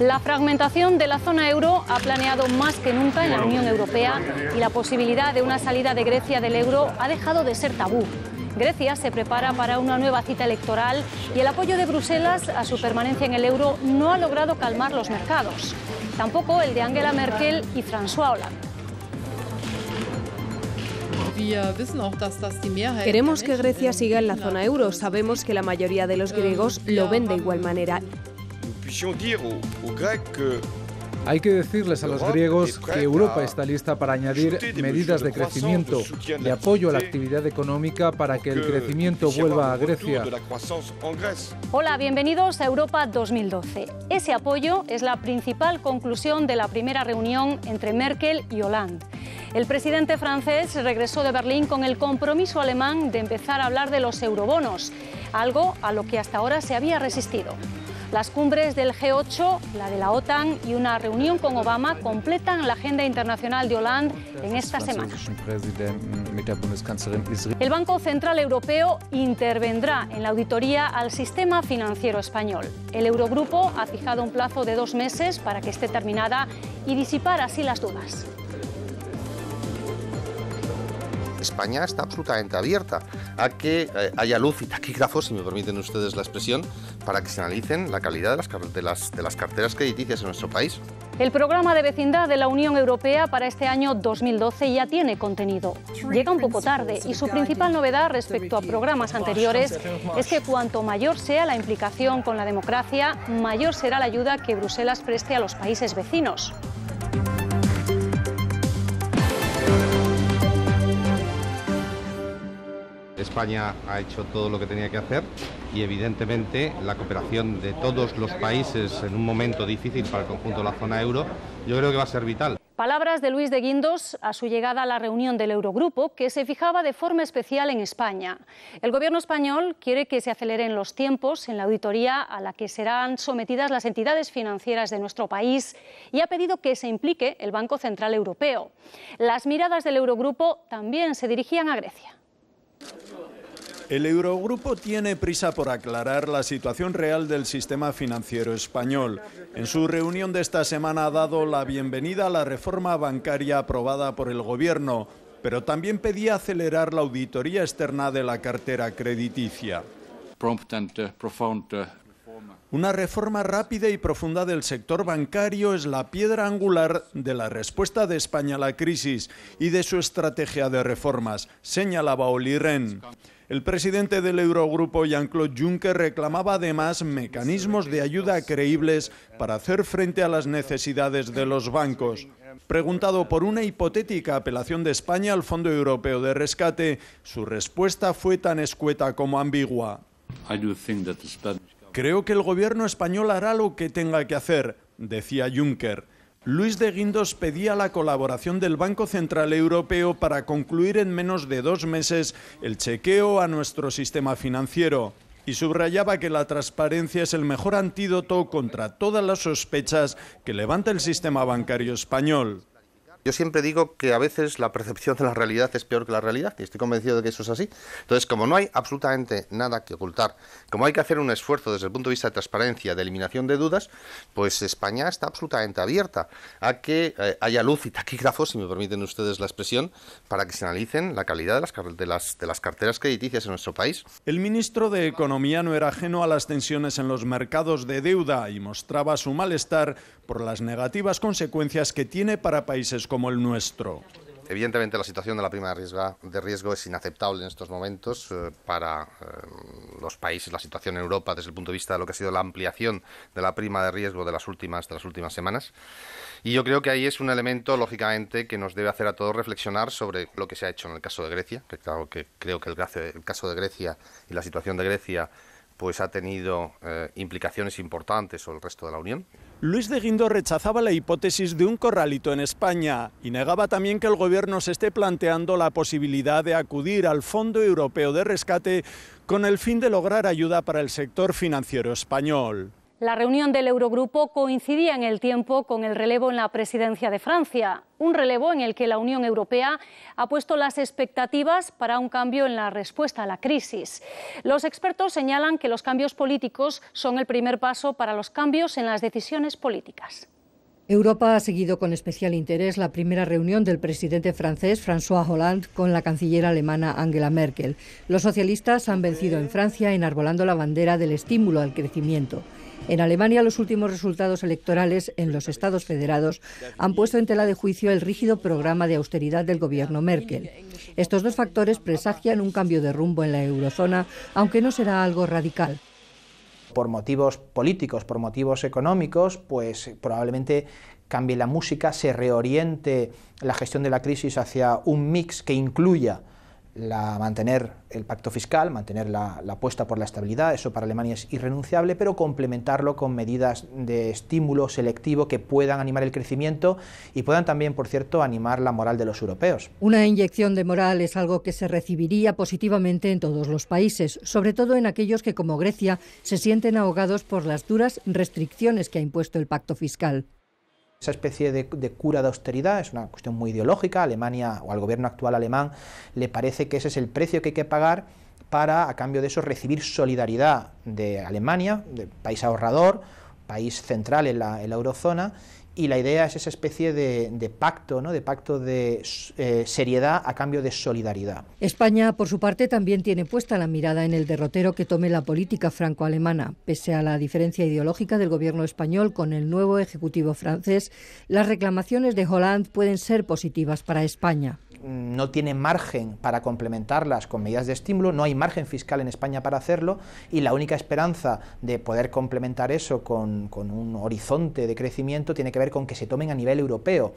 La fragmentación de la zona euro ha planeado más que nunca en la Unión Europea y la posibilidad de una salida de Grecia del euro ha dejado de ser tabú. Grecia se prepara para una nueva cita electoral y el apoyo de Bruselas a su permanencia en el euro no ha logrado calmar los mercados. Tampoco el de Angela Merkel y François Hollande. Queremos que Grecia siga en la zona euro. Sabemos que la mayoría de los griegos lo ven de igual manera. Hay que decirles a los griegos que Europa está lista para añadir medidas de crecimiento, de apoyo a la actividad económica para que el crecimiento vuelva a Grecia. Hola, bienvenidos a Europa 2012. Ese apoyo es la principal conclusión de la primera reunión entre Merkel y Hollande. El presidente francés regresó de Berlín con el compromiso alemán de empezar a hablar de los eurobonos, algo a lo que hasta ahora se había resistido. Las cumbres del G8, la de la OTAN y una reunión con Obama completan la agenda internacional de Hollande en esta semana. El Banco Central Europeo intervendrá en la auditoría al sistema financiero español. El Eurogrupo ha fijado un plazo de 2 meses para que esté terminada y disipar así las dudas. España está absolutamente abierta a que haya luz y taquígrafos, si me permiten ustedes la expresión, para que se analicen la calidad de las carteras crediticias en nuestro país. El programa de vecindad de la Unión Europea para este año 2012 ya tiene contenido. Llega un poco tarde y su principal novedad respecto a programas anteriores es que cuanto mayor sea la implicación con la democracia, mayor será la ayuda que Bruselas preste a los países vecinos. España ha hecho todo lo que tenía que hacer y evidentemente la cooperación de todos los países en un momento difícil para el conjunto de la zona euro yo creo que va a ser vital. Palabras de Luis de Guindos a su llegada a la reunión del Eurogrupo, que se fijaba de forma especial en España. El gobierno español quiere que se aceleren los tiempos en la auditoría a la que serán sometidas las entidades financieras de nuestro país y ha pedido que se implique el Banco Central Europeo. Las miradas del Eurogrupo también se dirigían a Grecia. El Eurogrupo tiene prisa por aclarar la situación real del sistema financiero español. En su reunión de esta semana ha dado la bienvenida a la reforma bancaria aprobada por el Gobierno, pero también pedía acelerar la auditoría externa de la cartera crediticia. Una reforma rápida y profunda del sector bancario es la piedra angular de la respuesta de España a la crisis y de su estrategia de reformas, señalaba Olli Rehn. El presidente del Eurogrupo, Jean-Claude Juncker, reclamaba además mecanismos de ayuda creíbles para hacer frente a las necesidades de los bancos. Preguntado por una hipotética apelación de España al Fondo Europeo de Rescate, su respuesta fue tan escueta como ambigua. Creo que el gobierno español hará lo que tenga que hacer, decía Juncker. Luis de Guindos pedía la colaboración del Banco Central Europeo para concluir en menos de 2 meses el chequeo a nuestro sistema financiero y subrayaba que la transparencia es el mejor antídoto contra todas las sospechas que levanta el sistema bancario español. Yo siempre digo que a veces la percepción de la realidad es peor que la realidad y estoy convencido de que eso es así. Entonces, como no hay absolutamente nada que ocultar, como hay que hacer un esfuerzo desde el punto de vista de transparencia, de eliminación de dudas, pues España está absolutamente abierta a que haya luz y taquígrafos, si me permiten ustedes la expresión, para que se analicen la calidad de las carteras crediticias en nuestro país. El ministro de Economía no era ajeno a las tensiones en los mercados de deuda y mostraba su malestar por las negativas consecuencias que tiene para países como el nuestro. Evidentemente la situación de la prima de riesgo es inaceptable en estos momentos para los países, la situación en Europa desde el punto de vista de lo que ha sido la ampliación de la prima de riesgo de las últimas semanas. Y yo creo que ahí es un elemento, lógicamente, que nos debe hacer a todos reflexionar sobre lo que se ha hecho en el caso de Grecia, que claro que creo que el caso de Grecia y la situación de Grecia pues ha tenido implicaciones importantes sobre el resto de la Unión. Luis de Guindos rechazaba la hipótesis de un corralito en España y negaba también que el gobierno se esté planteando la posibilidad de acudir al Fondo Europeo de Rescate con el fin de lograr ayuda para el sector financiero español. La reunión del Eurogrupo coincidía en el tiempo con el relevo en la presidencia de Francia, un relevo en el que la Unión Europea ha puesto las expectativas para un cambio en la respuesta a la crisis. Los expertos señalan que los cambios políticos son el primer paso para los cambios en las decisiones políticas. Europa ha seguido con especial interés la primera reunión del presidente francés François Hollande con la canciller alemana Angela Merkel. Los socialistas han vencido en Francia enarbolando la bandera del estímulo al crecimiento. En Alemania, los últimos resultados electorales en los Estados federados han puesto en tela de juicio el rígido programa de austeridad del gobierno Merkel. Estos dos factores presagian un cambio de rumbo en la eurozona, aunque no será algo radical. Por motivos políticos, por motivos económicos, pues probablemente cambie la música, se reoriente la gestión de la crisis hacia un mix que incluya mantener el pacto fiscal, mantener la apuesta por la estabilidad, eso para Alemania es irrenunciable, pero complementarlo con medidas de estímulo selectivo que puedan animar el crecimiento y puedan también, por cierto, animar la moral de los europeos. Una inyección de moral es algo que se recibiría positivamente en todos los países, sobre todo en aquellos que, como Grecia, se sienten ahogados por las duras restricciones que ha impuesto el pacto fiscal. Esa especie de cura de austeridad es una cuestión muy ideológica. Alemania, o al gobierno actual alemán, le parece que ese es el precio que hay que pagar para, a cambio de eso, recibir solidaridad de Alemania, de país ahorrador, país central en la eurozona, y la idea es esa especie de pacto, ¿no? De pacto de seriedad a cambio de solidaridad. España, por su parte, también tiene puesta la mirada en el derrotero que tome la política franco-alemana. Pese a la diferencia ideológica del gobierno español con el nuevo ejecutivo francés, las reclamaciones de Hollande pueden ser positivas para España. No tiene margen para complementarlas con medidas de estímulo, no hay margen fiscal en España para hacerlo, y la única esperanza de poder complementar eso con un horizonte de crecimiento tiene que ver con que se tomen a nivel europeo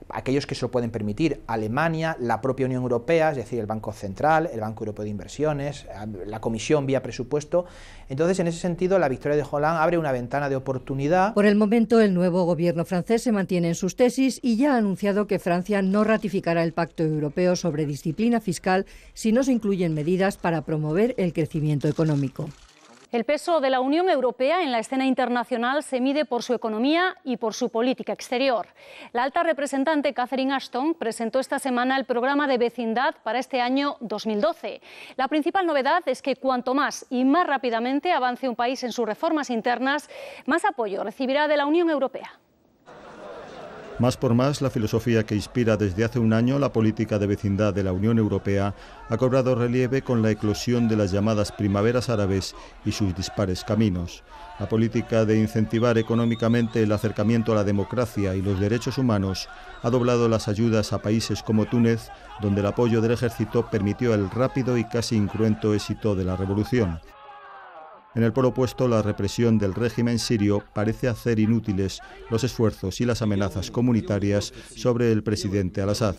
aquellos que se lo pueden permitir: Alemania, la propia Unión Europea, es decir, el Banco Central, el Banco Europeo de Inversiones, la Comisión vía presupuesto. Entonces, en ese sentido, la victoria de Hollande abre una ventana de oportunidad. Por el momento, el nuevo gobierno francés se mantiene en sus tesis y ya ha anunciado que Francia no ratificará el Pacto Europeo sobre disciplina fiscal si no se incluyen medidas para promover el crecimiento económico. El peso de la Unión Europea en la escena internacional se mide por su economía y por su política exterior. La alta representante Catherine Ashton presentó esta semana el programa de vecindad para este año 2012. La principal novedad es que cuanto más y más rápidamente avance un país en sus reformas internas, más apoyo recibirá de la Unión Europea. Más por más, la filosofía que inspira desde hace un año la política de vecindad de la Unión Europea ha cobrado relieve con la eclosión de las llamadas primaveras árabes y sus dispares caminos. La política de incentivar económicamente el acercamiento a la democracia y los derechos humanos ha doblado las ayudas a países como Túnez, donde el apoyo del ejército permitió el rápido y casi incruento éxito de la revolución. En el polo opuesto, la represión del régimen sirio parece hacer inútiles los esfuerzos y las amenazas comunitarias sobre el presidente al-Assad.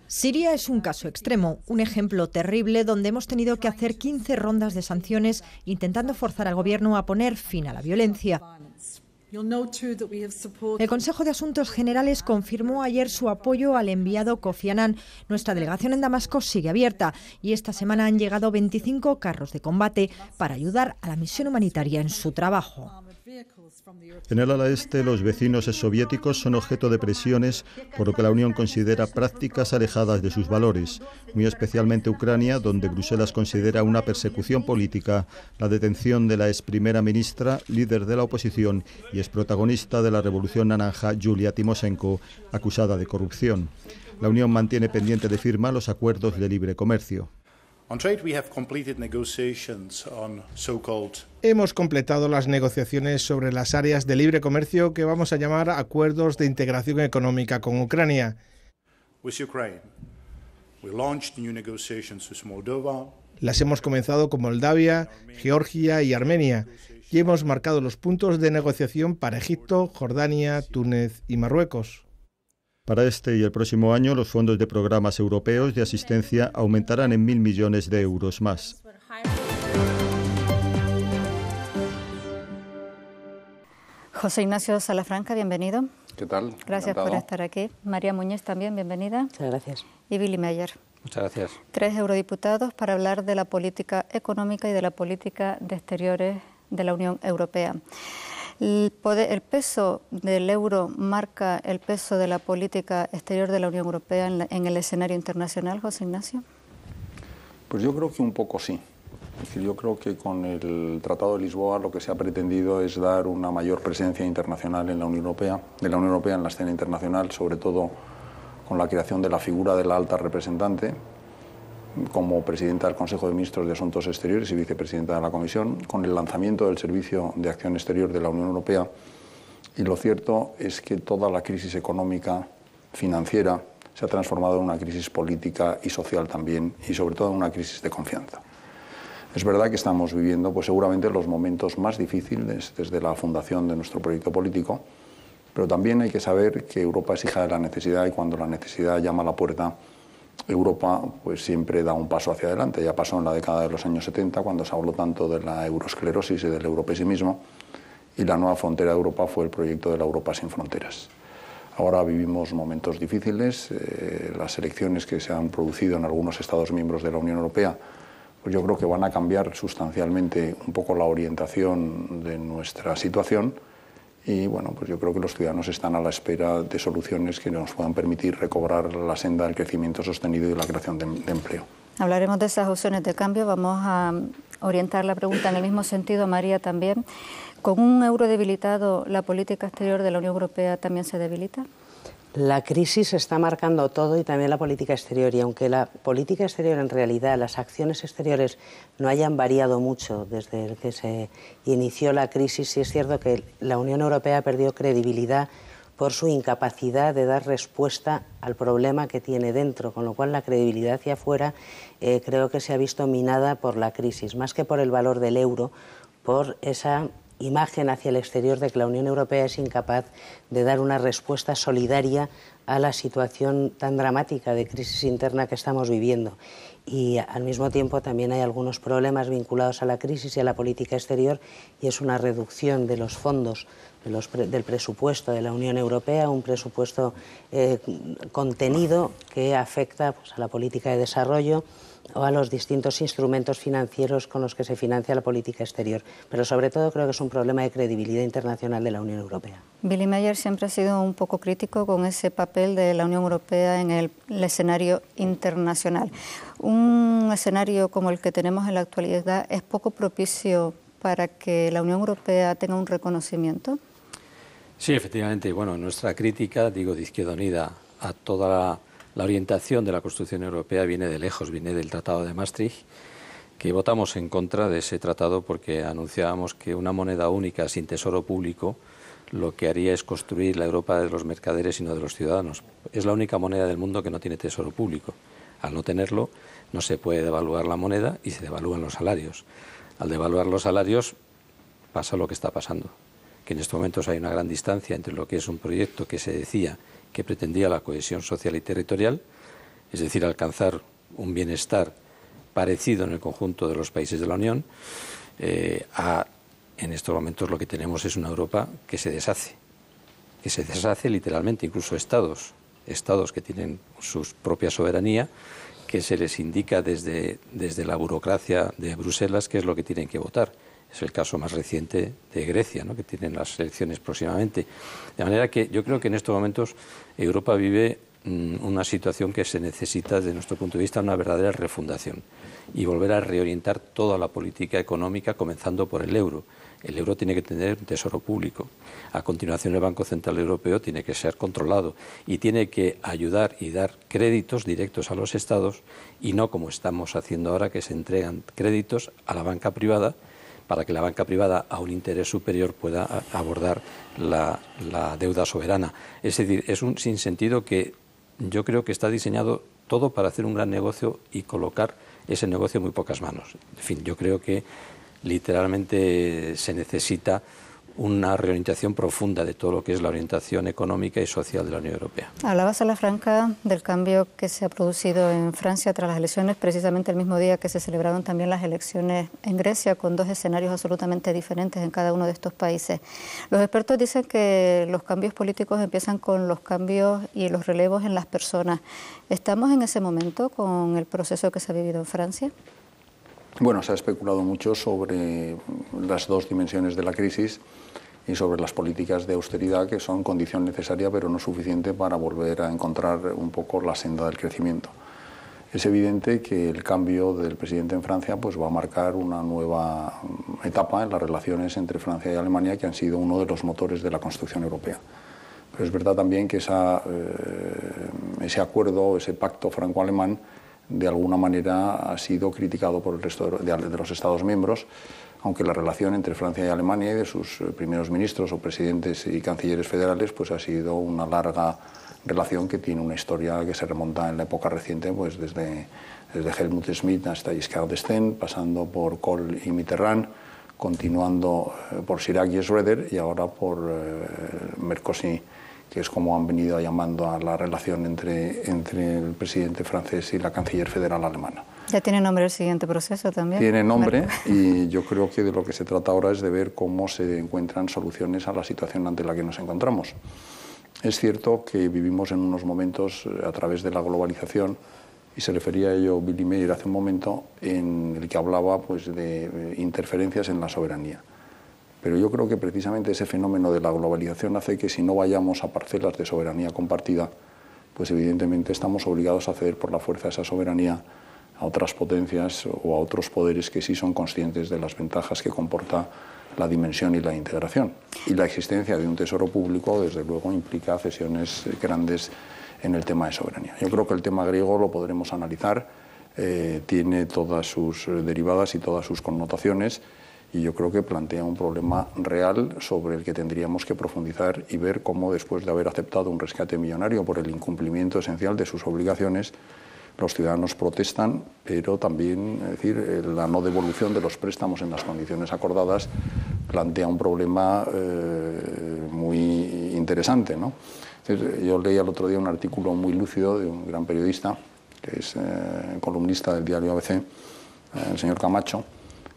Siria es un caso extremo, un ejemplo terrible donde hemos tenido que hacer 15 rondas de sanciones intentando forzar al gobierno a poner fin a la violencia. El Consejo de Asuntos Generales confirmó ayer su apoyo al enviado Kofi Annan. Nuestra delegación en Damasco sigue abierta y esta semana han llegado 25 carros de combate para ayudar a la misión humanitaria en su trabajo. En el ala este, los vecinos soviéticos son objeto de presiones, por lo que la Unión considera prácticas alejadas de sus valores, muy especialmente Ucrania, donde Bruselas considera una persecución política la detención de la ex primera ministra, líder de la oposición y ex protagonista de la Revolución Naranja, Yulia Timoshenko, acusada de corrupción. La Unión mantiene pendiente de firma los acuerdos de libre comercio. Hemos completado las negociaciones sobre las áreas de libre comercio que vamos a llamar acuerdos de integración económica con Ucrania. Las hemos comenzado con Moldavia, Georgia y Armenia y hemos marcado los puntos de negociación para Egipto, Jordania, Túnez y Marruecos. Para este y el próximo año, los fondos de programas europeos de asistencia aumentarán en 1.000 millones de euros más. José Ignacio Salafranca, bienvenido. ¿Qué tal? Gracias por estar aquí. María Muñiz también, bienvenida. Muchas gracias. Y Billy Meyer. Muchas gracias. 3 eurodiputados para hablar de la política económica y de la política de exteriores de la Unión Europea. El peso del euro marca el peso de la política exterior de la Unión Europea en el escenario internacional, José Ignacio. Pues yo creo que un poco sí. Es decir, yo creo que con el Tratado de Lisboa lo que se ha pretendido es dar una mayor presencia internacional en la Unión Europea, en la escena internacional, sobre todo con la creación de la figura de la alta representante como presidenta del Consejo de Ministros de Asuntos Exteriores y vicepresidenta de la Comisión, con el lanzamiento del Servicio de Acción Exterior de la Unión Europea. Y lo cierto es que toda la crisis económica, financiera, se ha transformado en una crisis política y social también, y sobre todo en una crisis de confianza. Es verdad que estamos viviendo pues, seguramente los momentos más difíciles desde la fundación de nuestro proyecto político, pero también hay que saber que Europa es hija de la necesidad y cuando la necesidad llama a la puerta, Europa pues siempre da un paso hacia adelante. Ya pasó en la década de los años 70 cuando se habló tanto de la euroesclerosis y del europesimismo y la nueva frontera de Europa fue el proyecto de la Europa sin fronteras. Ahora vivimos momentos difíciles, las elecciones que se han producido en algunos Estados miembros de la Unión Europea pues yo creo que van a cambiar sustancialmente un poco la orientación de nuestra situación. Y bueno, pues yo creo que los ciudadanos están a la espera de soluciones que nos puedan permitir recobrar la senda del crecimiento sostenido y la creación de empleo. Hablaremos de esas opciones de cambio. Vamos a orientar la pregunta en el mismo sentido, María, también. ¿Con un euro debilitado, la política exterior de la Unión Europea también se debilita? La crisis está marcando todo y también la política exterior. Y aunque la política exterior, en realidad, las acciones exteriores no hayan variado mucho desde que se inició la crisis, sí es cierto que la Unión Europea perdió credibilidad por su incapacidad de dar respuesta al problema que tiene dentro, con lo cual la credibilidad hacia afuera creo que se ha visto minada por la crisis, más que por el valor del euro, por esa imagen hacia el exterior de que la Unión Europea es incapaz de dar una respuesta solidaria a la situación tan dramática de crisis interna que estamos viviendo. Y al mismo tiempo también hay algunos problemas vinculados a la crisis y a la política exterior y es una reducción de los fondos del presupuesto de la Unión Europea, un presupuesto contenido que afecta pues, a la política de desarrollo o a los distintos instrumentos financieros con los que se financia la política exterior. Pero sobre todo creo que es un problema de credibilidad internacional de la Unión Europea. Billy Meyer siempre ha sido un poco crítico con ese papel de la Unión Europea en el escenario internacional. Un escenario como el que tenemos en la actualidad es poco propicio para que la Unión Europea tenga un reconocimiento. Sí, efectivamente. Bueno, nuestra crítica, digo, de Izquierda Unida a toda la orientación de la construcción europea viene de lejos, viene del Tratado de Maastricht, que votamos en contra de ese tratado porque anunciábamos que una moneda única sin tesoro público lo que haría es construir la Europa de los mercaderes y no de los ciudadanos. Es la única moneda del mundo que no tiene tesoro público. Al no tenerlo, no se puede devaluar la moneda y se devalúan los salarios. Al devaluar los salarios pasa lo que está pasando, que en estos momentos hay una gran distancia entre lo que es un proyecto que se decía que pretendía la cohesión social y territorial, es decir, alcanzar un bienestar parecido en el conjunto de los países de la Unión, en estos momentos lo que tenemos es una Europa que se deshace literalmente, incluso estados que tienen su propia soberanía, que se les indica desde la burocracia de Bruselas qué es lo que tienen que votar. Es el caso más reciente de Grecia, ¿no?, que tienen las elecciones próximamente. De manera que yo creo que en estos momentos Europa vive una situación que se necesita, desde nuestro punto de vista, una verdadera refundación y volver a reorientar toda la política económica, comenzando por el euro. El euro tiene que tener un tesoro público. A continuación, el Banco Central Europeo tiene que ser controlado y tiene que ayudar y dar créditos directos a los Estados y no como estamos haciendo ahora, que se entregan créditos a la banca privada para que la banca privada a un interés superior pueda abordar la deuda soberana. Es decir, es un sinsentido que yo creo que está diseñado todo para hacer un gran negocio y colocar ese negocio en muy pocas manos. En fin, yo creo que literalmente se necesita una reorientación profunda de todo lo que es la orientación económica y social de la Unión Europea. Hablaba Salafranca del cambio que se ha producido en Francia tras las elecciones, precisamente el mismo día que se celebraron también las elecciones en Grecia, con dos escenarios absolutamente diferentes en cada uno de estos países. Los expertos dicen que los cambios políticos empiezan con los cambios y los relevos en las personas. ¿Estamos en ese momento con el proceso que se ha vivido en Francia? Bueno, se ha especulado mucho sobre las dos dimensiones de la crisis y sobre las políticas de austeridad, que son condición necesaria pero no suficiente para volver a encontrar un poco la senda del crecimiento. Es evidente que el cambio del presidente en Francia pues va a marcar una nueva etapa en las relaciones entre Francia y Alemania, que han sido uno de los motores de la construcción europea. Pero es verdad también que ese acuerdo, ese pacto franco-alemán, de alguna manera ha sido criticado por el resto de los Estados miembros, aunque la relación entre Francia y Alemania y de sus primeros ministros o presidentes y cancilleres federales pues ha sido una larga relación que tiene una historia que se remonta en la época reciente, pues desde Helmut Schmidt hasta Giscard d'Estaing, pasando por Kohl y Mitterrand, continuando por Chirac y Schröder y ahora por Merkozy, que es como han venido llamando a la relación entre el presidente francés y la canciller federal alemana. ¿Ya tiene nombre el siguiente proceso también? Tiene nombre y yo creo que de lo que se trata ahora es de ver cómo se encuentran soluciones a la situación ante la que nos encontramos. Es cierto que vivimos en unos momentos a través de la globalización, y se refería a ello Billy Mayer hace un momento, en el que hablaba pues, de interferencias en la soberanía. Pero yo creo que precisamente ese fenómeno de la globalización hace que si no vayamos a parcelas de soberanía compartida, pues evidentemente estamos obligados a ceder por la fuerza de esa soberanía a otras potencias o a otros poderes que sí son conscientes de las ventajas que comporta la dimensión y la integración. Y la existencia de un tesoro público, desde luego, implica cesiones grandes en el tema de soberanía. Yo creo que el tema griego lo podremos analizar, tiene todas sus derivadas y todas sus connotaciones, y yo creo que plantea un problema real sobre el que tendríamos que profundizar y ver cómo, después de haber aceptado un rescate millonario por el incumplimiento esencial de sus obligaciones, los ciudadanos protestan, pero también, es decir, la no devolución de los préstamos en las condiciones acordadas plantea un problema muy interesante, ¿no? Yo leí el otro día un artículo muy lúcido de un gran periodista, que es columnista del diario ABC, el señor Camacho,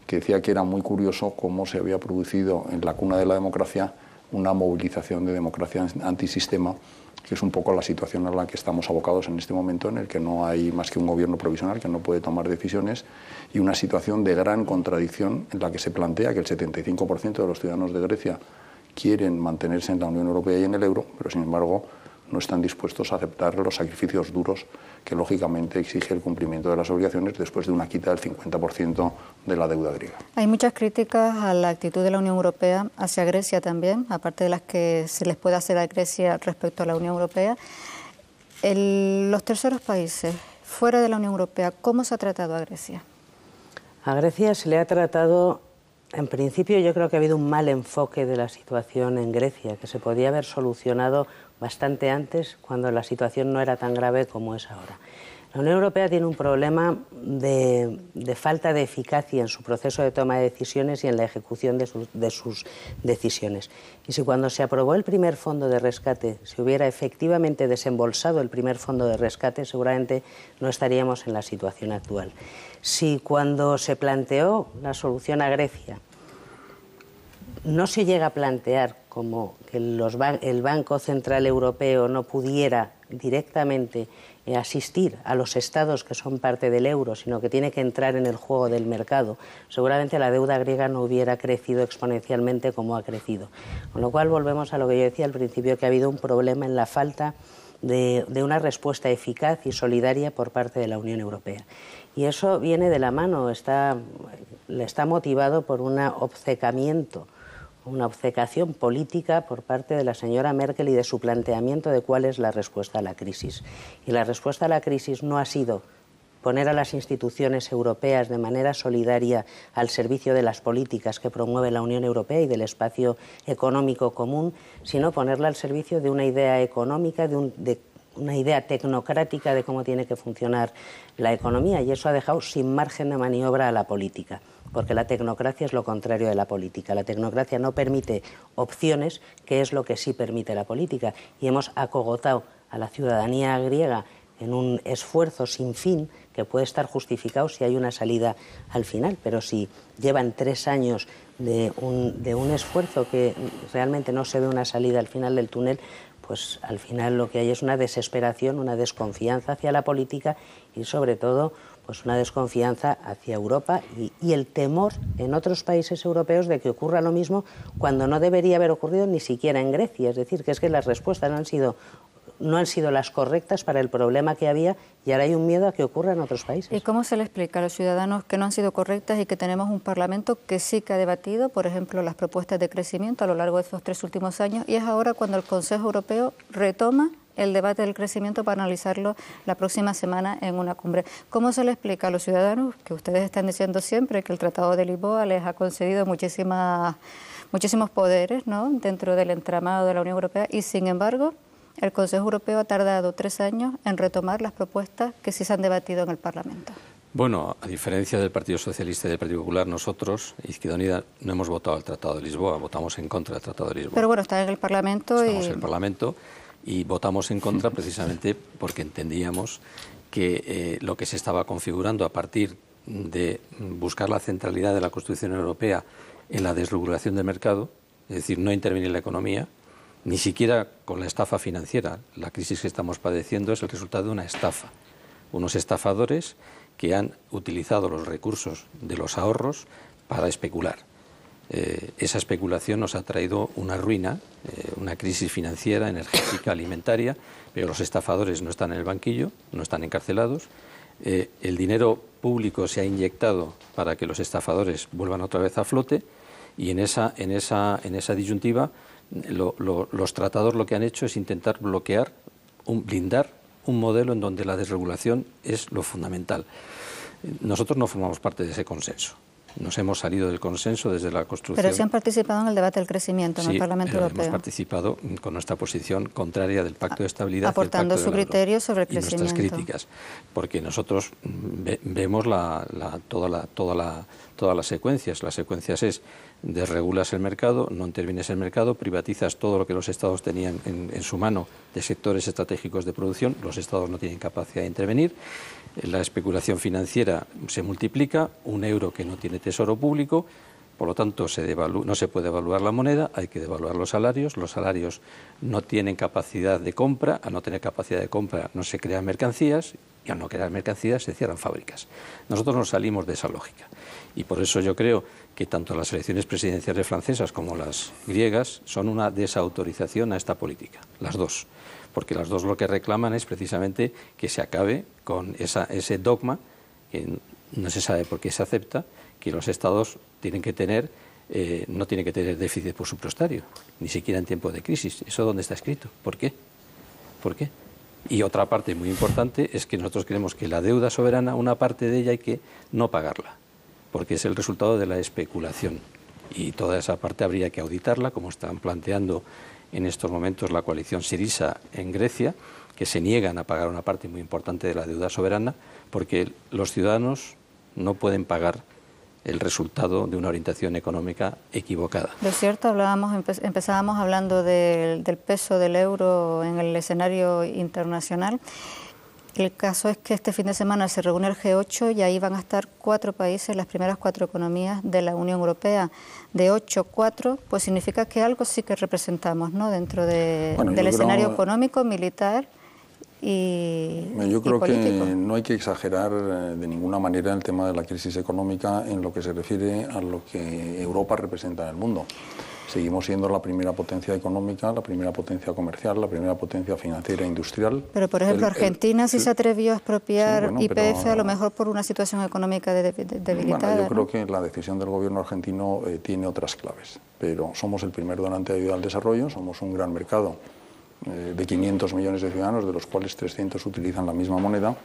que decía que era muy curioso cómo se había producido en la cuna de la democracia una movilización de democracia antisistema, que es un poco la situación a la que estamos abocados en este momento, en el que no hay más que un gobierno provisional que no puede tomar decisiones, y una situación de gran contradicción en la que se plantea que el 75% de los ciudadanos de Grecia quieren mantenerse en la Unión Europea y en el euro, pero sin embargo no están dispuestos a aceptar los sacrificios duros que lógicamente exige el cumplimiento de las obligaciones después de una quita del 50% de la deuda griega. Hay muchas críticas a la actitud de la Unión Europea hacia Grecia también, aparte de las que se les puede hacer a Grecia respecto a la Unión Europea. Los terceros países fuera de la Unión Europea, ¿cómo se ha tratado a Grecia? A Grecia se le ha tratado, en principio yo creo que ha habido un mal enfoque de la situación en Grecia, que se podía haber solucionado bastante antes, cuando la situación no era tan grave como es ahora. La Unión Europea tiene un problema de falta de eficacia en su proceso de toma de decisiones y en la ejecución de sus decisiones. Y si cuando se aprobó el primer fondo de rescate se hubiera efectivamente desembolsado el primer fondo de rescate, seguramente no estaríamos en la situación actual. Si cuando se planteó la solución a Grecia no se llega a plantear como que el Banco Central Europeo no pudiera directamente asistir a los estados que son parte del euro, sino que tiene que entrar en el juego del mercado, seguramente la deuda griega no hubiera crecido exponencialmente como ha crecido. Con lo cual volvemos a lo que yo decía al principio, que ha habido un problema en la falta de una respuesta eficaz y solidaria por parte de la Unión Europea. Y eso viene de la mano, está motivado por un obcecamiento, una obcecación política por parte de la señora Merkel y de su planteamiento de cuál es la respuesta a la crisis. Y la respuesta a la crisis no ha sido poner a las instituciones europeas de manera solidaria al servicio de las políticas que promueve la Unión Europea y del espacio económico común, sino ponerla al servicio de una idea económica, de una idea tecnocrática de cómo tiene que funcionar la economía, y eso ha dejado sin margen de maniobra a la política. porque la tecnocracia es lo contrario de la política. La tecnocracia no permite opciones, que es lo que sí permite la política, y hemos acogotado a la ciudadanía griega en un esfuerzo sin fin que puede estar justificado si hay una salida al final, pero si llevan 3 años de un esfuerzo que realmente no se ve una salida al final del túnel, pues al final lo que hay es una desesperación, una desconfianza hacia la política y sobre todo pues una desconfianza hacia Europa y el temor en otros países europeos de que ocurra lo mismo cuando no debería haber ocurrido ni siquiera en Grecia. Es decir, que es que las respuestas no han sido las correctas para el problema que había y ahora hay un miedo a que ocurra en otros países. ¿Y cómo se le explica a los ciudadanos que no han sido correctas y que tenemos un Parlamento que sí que ha debatido, por ejemplo, las propuestas de crecimiento a lo largo de estos 3 últimos años y es ahora cuando el Consejo Europeo retoma el debate del crecimiento para analizarlo la próxima semana en una cumbre? ¿Cómo se le explica a los ciudadanos que ustedes están diciendo siempre que el Tratado de Lisboa les ha concedido muchísimos poderes, ¿no?, dentro del entramado de la Unión Europea y sin embargo el Consejo Europeo ha tardado 3 años en retomar las propuestas que sí se han debatido en el Parlamento? Bueno, a diferencia del Partido Socialista y del Partido Popular, nosotros, Izquierda Unida, no hemos votado al Tratado de Lisboa, votamos en contra del Tratado de Lisboa. Pero bueno, está en el Parlamento. Estamos en el Parlamento y votamos en contra precisamente porque entendíamos que lo que se estaba configurando a partir de buscar la centralidad de la Constitución Europea en la desregulación del mercado, es decir, no intervenir en la economía, ni siquiera con la estafa financiera. La crisis que estamos padeciendo es el resultado de una estafa. Unos estafadores que han utilizado los recursos de los ahorros para especular. Esa especulación nos ha traído una ruina, una crisis financiera, energética, alimentaria, pero los estafadores no están en el banquillo, no están encarcelados. El dinero público se ha inyectado para que los estafadores vuelvan otra vez a flote y en esa disyuntiva los tratados lo que han hecho es intentar bloquear, blindar un modelo en donde la desregulación es lo fundamental. Nosotros no formamos parte de ese consenso. Nos hemos salido del consenso desde la construcción. Pero sí han participado en el debate del crecimiento en el Parlamento Europeo. Hemos participado con nuestra posición contraria del Pacto de Estabilidad. Aportando su criterio sobre el crecimiento. Y nuestras críticas, porque nosotros vemos todas las secuencias. Las secuencias es desregulas el mercado, no intervienes en el mercado, privatizas todo lo que los Estados tenían en su mano de sectores estratégicos de producción, los Estados no tienen capacidad de intervenir, la especulación financiera se multiplica, un euro que no tiene tesoro público, por lo tanto no se puede devaluar la moneda, hay que devaluar los salarios no tienen capacidad de compra, al no tener capacidad de compra no se crean mercancías y al no crear mercancías se cierran fábricas. Nosotros nos salimos de esa lógica y por eso yo creo que tanto las elecciones presidenciales francesas como las griegas son una desautorización a esta política, las dos, porque las dos lo que reclaman es precisamente que se acabe con ese dogma que no se sabe por qué se acepta, que los Estados tienen que tener, no tienen que tener déficit presupuestario, ni siquiera en tiempos de crisis. ¿Eso dónde está escrito? ¿Por qué? ¿Por qué? Y otra parte muy importante es que nosotros creemos que la deuda soberana, una parte de ella hay que no pagarla, porque es el resultado de la especulación. Y toda esa parte habría que auditarla, como están planteando en estos momentos la coalición Syriza en Grecia, que se niegan a pagar una parte muy importante de la deuda soberana, porque los ciudadanos no pueden pagar el resultado de una orientación económica equivocada. De cierto, empezábamos hablando del peso del euro en el escenario internacional. El caso es que este fin de semana se reúne el G8 y ahí van a estar 4 países, las primeras 4 economías de la Unión Europea. De 8, 4, pues significa que algo sí que representamos, ¿no?, dentro del escenario económico, militar yo creo que no hay que exagerar de ninguna manera el tema de la crisis económica en lo que se refiere a lo que Europa representa en el mundo. Seguimos siendo la primera potencia económica, la primera potencia comercial, la primera potencia financiera e industrial. Pero, por ejemplo, Argentina sí se atrevió a expropiar YPF, a lo mejor por una situación económica debilitada. Bueno, yo creo que la decisión del gobierno argentino tiene otras claves, pero somos el primer donante de ayuda al desarrollo, somos un gran mercado de 500 millones de ciudadanos, de los cuales 300 utilizan la misma moneda,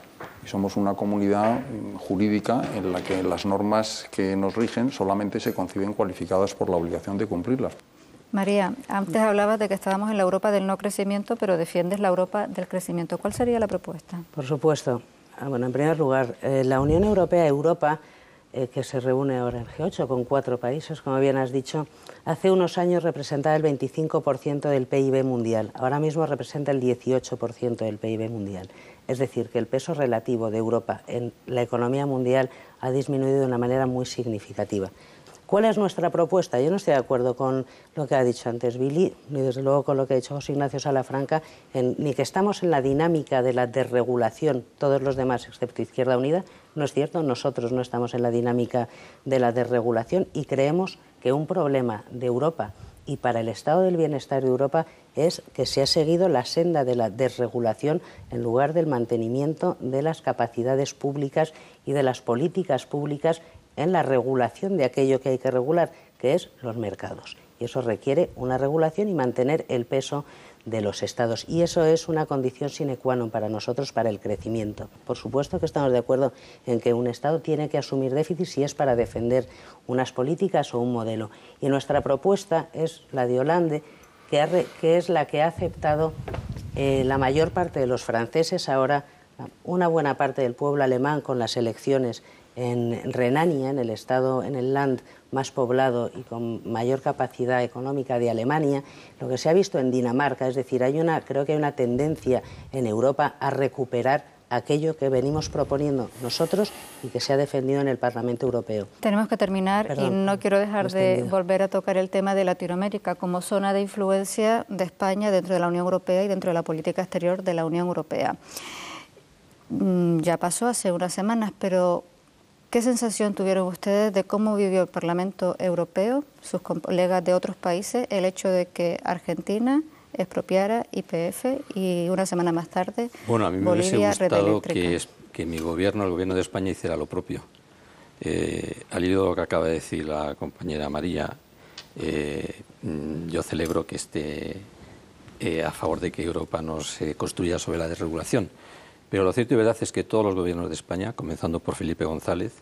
y somos una comunidad jurídica en la que las normas que nos rigen solamente se conciben cualificadas por la obligación de cumplirlas. María, antes hablabas de que estábamos en la Europa del no crecimiento, pero defiendes la Europa del crecimiento. ¿Cuál sería la propuesta? Por supuesto. Bueno, en primer lugar, la Unión Europea, Europa, que se reúne ahora en G8 con 4 países, como bien has dicho, hace unos años representaba el 25% del PIB mundial, ahora mismo representa el 18% del PIB mundial. Es decir, que el peso relativo de Europa en la economía mundial ha disminuido de una manera muy significativa. ¿Cuál es nuestra propuesta? Yo no estoy de acuerdo con lo que ha dicho antes Billy, ni desde luego con lo que ha dicho José Ignacio Salafranca, ni que estamos en la dinámica de la desregulación, todos los demás excepto Izquierda Unida. No es cierto, nosotros no estamos en la dinámica de la desregulación y creemos que un problema de Europa y para el estado del bienestar de Europa es que se ha seguido la senda de la desregulación en lugar del mantenimiento de las capacidades públicas y de las políticas públicas en la regulación de aquello que hay que regular, que es los mercados. Y eso requiere una regulación y mantener el peso de los estados. Y eso es una condición sine qua non para nosotros, para el crecimiento. Por supuesto que estamos de acuerdo en que un estado tiene que asumir déficit si es para defender unas políticas o un modelo. Y nuestra propuesta es la de Hollande, que es la que ha aceptado la mayor parte de los franceses, ahora una buena parte del pueblo alemán con las elecciones en Renania, en el estado, en el land más poblado y con mayor capacidad económica de Alemania, lo que se ha visto en Dinamarca, es decir, creo que hay una tendencia en Europa a recuperar aquello que venimos proponiendo nosotros y que se ha defendido en el Parlamento Europeo. Tenemos que terminar. Perdón, y no quiero dejar de volver a tocar el tema de Latinoamérica como zona de influencia de España dentro de la Unión Europea y dentro de la política exterior de la Unión Europea. Ya pasó hace unas semanas, pero ¿qué sensación tuvieron ustedes de cómo vivió el Parlamento Europeo, sus colegas de otros países, el hecho de que Argentina expropiara YPF y una semana más tarde Bueno, a mí me hubiese gustado que mi gobierno, el gobierno de España, hiciera lo propio. Al hilo de lo que acaba de decir la compañera María, yo celebro que esté a favor de que Europa no se construya sobre la desregulación. Pero lo cierto y verdad es que todos los gobiernos de España, comenzando por Felipe González,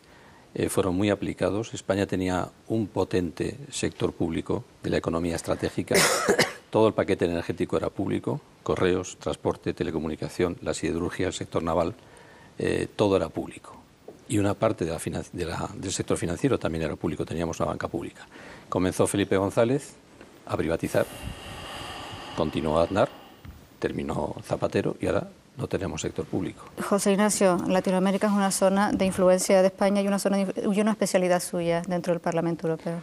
fueron muy aplicados. España tenía un potente sector público de la economía estratégica. Todo el paquete energético era público, correos, transporte, telecomunicación, la siderurgia, el sector naval, todo era público. Y una parte del sector financiero también era público, teníamos una banca pública. Comenzó Felipe González a privatizar, continuó Aznar, terminó Zapatero y ahora no tenemos sector público. José Ignacio, Latinoamérica es una zona de influencia de España y una especialidad suya dentro del Parlamento Europeo.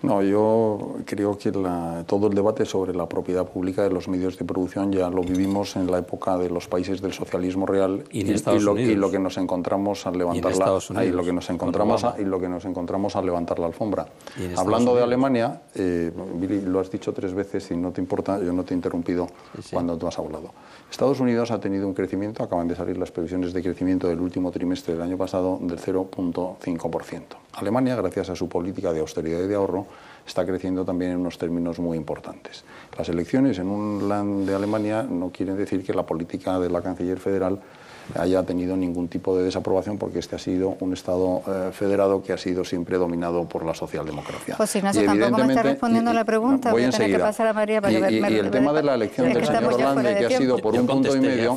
No, yo creo que todo el debate sobre la propiedad pública de los medios de producción ya lo vivimos en la época de los países del socialismo real y lo que nos encontramos al levantar lo que nos encontramos al levantar la alfombra. Hablando de Alemania, Billy, lo has dicho 3 veces y no te importa, yo no te he interrumpido cuando tú has hablado. Estados Unidos ha tenido un crecimiento, acaban de salir las previsiones de crecimiento del último trimestre del año pasado del 0,5%. Alemania, gracias a su política de austeridad y de ahorro, está creciendo también en unos términos muy importantes. Las elecciones en un land de Alemania no quieren decir que la política de la canciller federal haya tenido ningún tipo de desaprobación, porque este ha sido un Estado federado que ha sido siempre dominado por la socialdemocracia. José Ignacio, tampoco me está respondiendo a la pregunta, voy a tener que pasar a María para y el tema de la elección del señor Hollande, que ha sido por un punto y medio,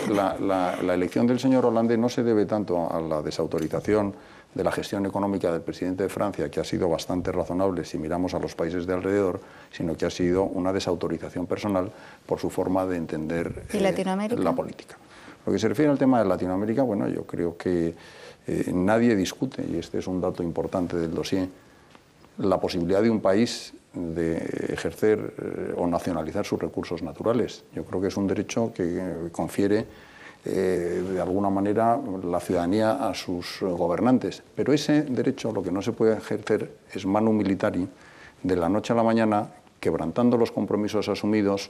la elección del señor Hollande no se debe tanto a la desautorización de la gestión económica del presidente de Francia, que ha sido bastante razonable si miramos a los países de alrededor, sino que ha sido una desautorización personal por su forma de entender la política. Lo que se refiere al tema de Latinoamérica, bueno, yo creo que nadie discute, y este es un dato importante del dossier, la posibilidad de un país de ejercer o nacionalizar sus recursos naturales. Yo creo que es un derecho que confiere de alguna manera la ciudadanía a sus gobernantes, pero ese derecho lo que no se puede ejercer es manu militari de la noche a la mañana, quebrantando los compromisos asumidos,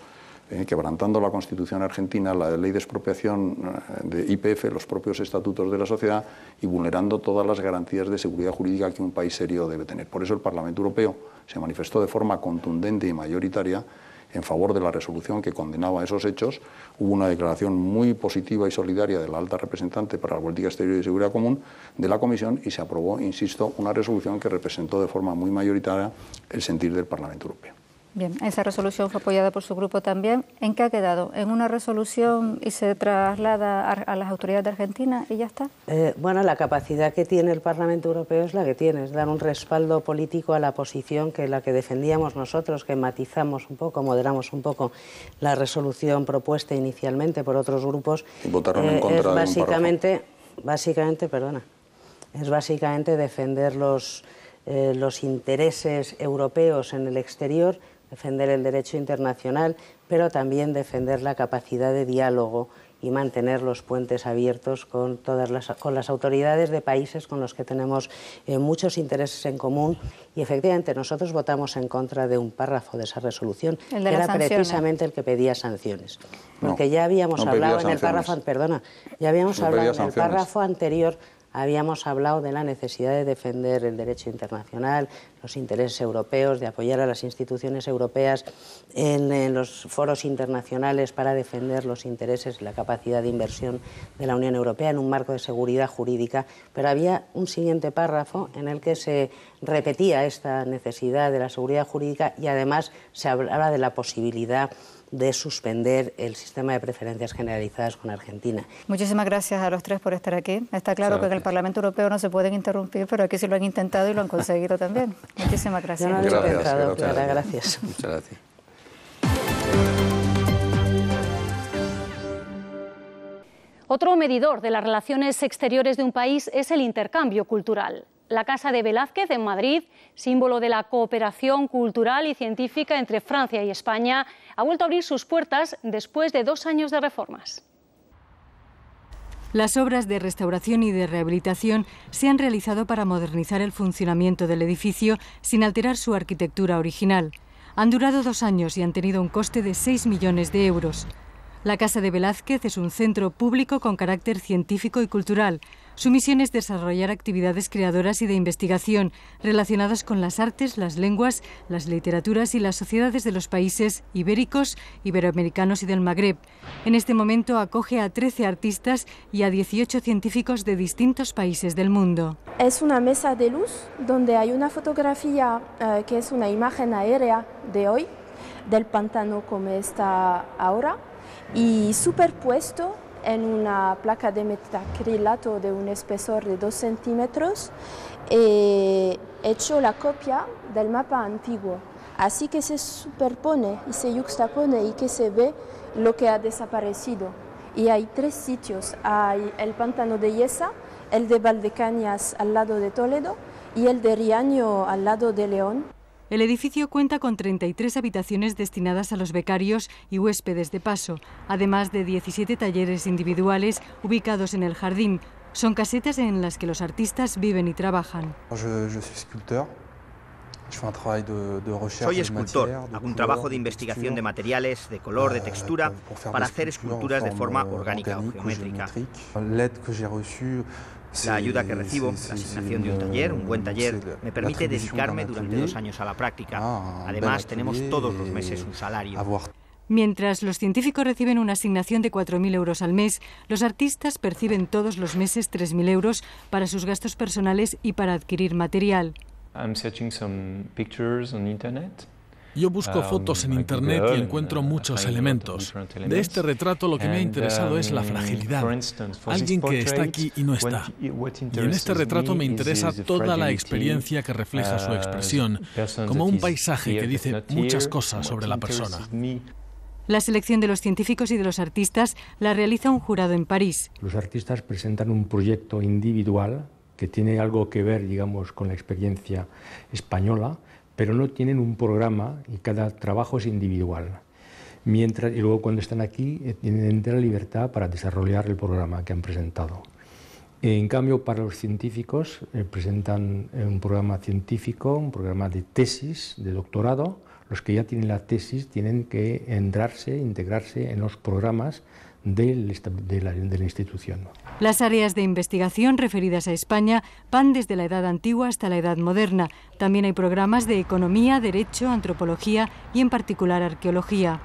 quebrantando la Constitución argentina, la ley de expropiación de YPF, los propios estatutos de la sociedad y vulnerando todas las garantías de seguridad jurídica que un país serio debe tener. Por eso el Parlamento Europeo se manifestó de forma contundente y mayoritaria en favor de la resolución que condenaba esos hechos. Hubo una declaración muy positiva y solidaria de la alta representante para la política exterior y seguridad común de la Comisión y se aprobó, insisto, una resolución que representó de forma muy mayoritaria el sentir del Parlamento Europeo. Bien, esa resolución fue apoyada por su grupo también. ¿En qué ha quedado? ¿En una resolución y se traslada a las autoridades de Argentina y ya está? Bueno, la capacidad que tiene el Parlamento Europeo es la que tiene, es dar un respaldo político a la posición que la que defendíamos nosotros, que matizamos un poco, moderamos un poco la resolución propuesta inicialmente por otros grupos. Y votaron en contra de un párrafo. Es básicamente defender los intereses europeos en el exterior, defender el derecho internacional, pero también defender la capacidad de diálogo y mantener los puentes abiertos con las autoridades de países con los que tenemos muchos intereses en común. Y efectivamente nosotros votamos en contra de un párrafo de esa resolución, que era precisamente el que pedía sanciones. Porque ya habíamos hablado en el párrafo, párrafo anterior. Habíamos hablado de la necesidad de defender el derecho internacional, los intereses europeos, de apoyar a las instituciones europeas en los foros internacionales para defender los intereses y la capacidad de inversión de la Unión Europea en un marco de seguridad jurídica. Pero había un siguiente párrafo en el que se repetía esta necesidad de la seguridad jurídica y además se hablaba de la posibilidad de suspender el sistema de preferencias generalizadas con Argentina. Muchísimas gracias a los tres por estar aquí. Está claro que en el Parlamento Europeo no se pueden interrumpir, pero aquí sí lo han intentado y lo han conseguido también. Muchísimas gracias. Yo no lo he intentado, Clara, gracias. Muchas gracias. Otro medidor de las relaciones exteriores de un país es el intercambio cultural. La Casa de Velázquez en Madrid, símbolo de la cooperación cultural y científica entre Francia y España, ha vuelto a abrir sus puertas después de 2 años de reformas. Las obras de restauración y de rehabilitación se han realizado para modernizar el funcionamiento del edificio sin alterar su arquitectura original. Han durado 2 años y han tenido un coste de 6 millones de euros. La Casa de Velázquez es un centro público con carácter científico y cultural. Su misión es desarrollar actividades creadoras y de investigación relacionadas con las artes, las lenguas, las literaturas y las sociedades de los países ibéricos, iberoamericanos y del Magreb. En este momento acoge a 13 artistas y a 18 científicos de distintos países del mundo. Es una mesa de luz donde hay una fotografía que es una imagen aérea de hoy, del pantano como está ahora, y superpuesto en una placa de metacrilato de un espesor de 2 centímetros, he hecho la copia del mapa antiguo. Así que se superpone y se yuxtapone y que se ve lo que ha desaparecido. Y hay 3 sitios, hay el pantano de Yesa, el de Valdecañas al lado de Toledo y el de Riaño al lado de León. El edificio cuenta con 33 habitaciones destinadas a los becarios y huéspedes de paso, además de 17 talleres individuales ubicados en el jardín. Son casetas en las que los artistas viven y trabajan. Soy escultor, hago un trabajo de investigación de materiales, de color, de textura, para hacer esculturas de forma orgánica o geométrica. La ayuda que recibo, la asignación de un taller, un buen taller, me permite dedicarme durante 2 años a la práctica. Además, tenemos todos los meses un salario. Mientras los científicos reciben una asignación de 4.000 euros al mes, los artistas perciben todos los meses 3.000 euros para sus gastos personales y para adquirir material. Yo busco fotos en Internet y encuentro muchos elementos. De este retrato lo que me ha interesado es la fragilidad. Alguien que está aquí y no está. Y en este retrato me interesa toda la experiencia que refleja su expresión, como un paisaje que dice muchas cosas sobre la persona. La selección de los científicos y de los artistas la realiza un jurado en París. Los artistas presentan un proyecto individual que tiene algo que ver, digamos, con la experiencia española, pero no tienen un programa y cada trabajo es individual. Y luego cuando están aquí tienen entera libertad para desarrollar el programa que han presentado. En cambio, para los científicos presentan un programa científico, un programa de tesis, de doctorado. Los que ya tienen la tesis tienen que integrarse en los programas de la institución. Las áreas de investigación referidas a España van desde la Edad Antigua hasta la Edad Moderna. También hay programas de economía, derecho, antropología y en particular arqueología.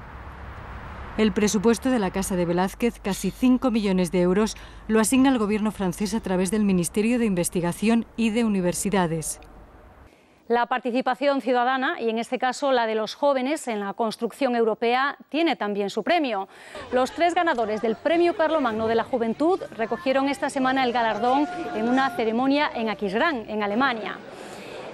El presupuesto de la Casa de Velázquez, casi 5 millones de euros, lo asigna el gobierno francés a través del Ministerio de Investigación y de Universidades. La participación ciudadana, y en este caso la de los jóvenes en la construcción europea, tiene también su premio. Los 3 ganadores del Premio Carlomagno de la Juventud recogieron esta semana el galardón en una ceremonia en Aquisgrán, en Alemania.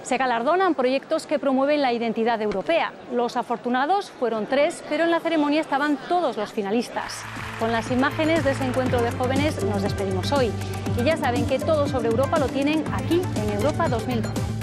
Se galardonan proyectos que promueven la identidad europea. Los afortunados fueron 3, pero en la ceremonia estaban todos los finalistas. Con las imágenes de ese encuentro de jóvenes nos despedimos hoy. Y ya saben que todo sobre Europa lo tienen aquí en Europa 2012.